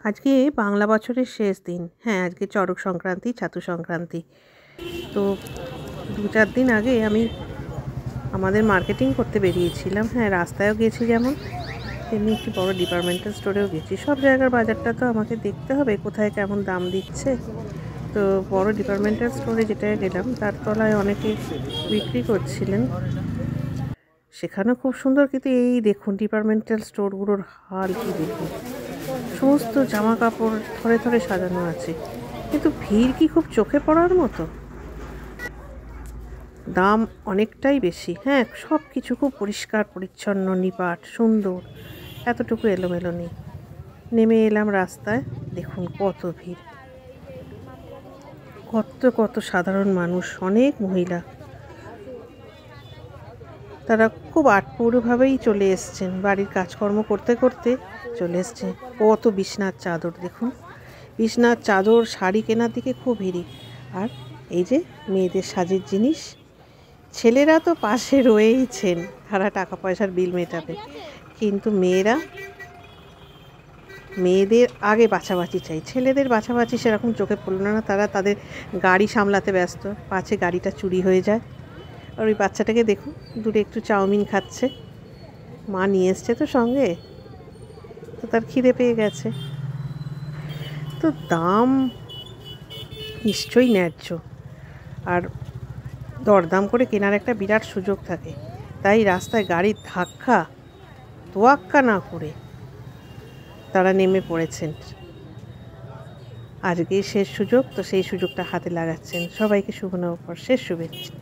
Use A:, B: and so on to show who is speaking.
A: আজকে বাংলা বছরের শেষ দিন। হ্যাঁ, আজকে চড়ক সংক্রান্তি, ছাতু সংক্রান্তি। তো 2-4 দিন আগে আমি আমাদের মার্কেটিং করতে বেরিয়েছিলাম। হ্যাঁ, রাস্তায়ও গেছি যেমন, তেমনি একটি বড় ডিপার্টমেন্টাল স্টোরেও গেছি। সব জায়গার বাজারটা তো আমাকে দেখতে হবে, কোথায় কেমন দাম দিচ্ছে। তো বড় ডিপার্টমেন্টাল স্টোরে যেটায় গেলাম, তার তলায় অনেকে বিক্রি করছিলেন। সেখানেও খুব সুন্দর, কিন্তু এই দেখুন ডিপার্টমেন্টাল স্টোরগুলোর হাল কি দেখুন। সমস্ত জামা কাপড় থরে থরে সাজানো আছে, কিন্তু ভিড় কি খুব চোখে পড়ার মতো। দাম অনেকটাই বেশি। হ্যাঁ, সব কিছু খুব পরিষ্কার পরিচ্ছন্ন, নিপাট, সুন্দর, এতটুকু এলোমেলো নেই। নেমে এলাম রাস্তায়, দেখুন কত ভিড়, কত কত সাধারণ মানুষ, অনেক মহিলা। তারা খুব আটপৌরভাবেই চলে এসছেন, বাড়ির কাজকর্ম করতে করতে চলে এসছে। কত বিছনার চাদর দেখুন, বিছনার চাদর, শাড়ি কেনার দিকে খুব ভিড়। আর এই যে মেয়েদের সাজের জিনিস, ছেলেরা তো পাশে রয়েইছেন, তারা টাকা পয়সার বিল মেটাবে, কিন্তু মেয়েদের আগে বাছাবাছি চাই। ছেলেদের বাছাবাছি সেরকম চোখে পড়ল না, তারা তাদের গাড়ি সামলাতে ব্যস্ত, পাছে গাড়িটা চুরি হয়ে যায়। আর ওই বাচ্চাটাকে দেখুন, দূরে একটু চাউমিন খাচ্ছে, মা নিয়ে এসছে তো সঙ্গে, তো তার খিদে পেয়ে গেছে। তো দাম নিশ্চয়ই ন্যায্য, আর দরদাম করে কেনার একটা বিরাট সুযোগ থাকে। তাই রাস্তায় গাড়ির ধাক্কা তোয়াক্কা না করে তারা নেমে পড়েছেন। আজকেই শেষ সুযোগ, তো সেই সুযোগটা হাতে লাগাচ্ছেন। সবাইকে শুভ নববর্ষের শুভেচ্ছা।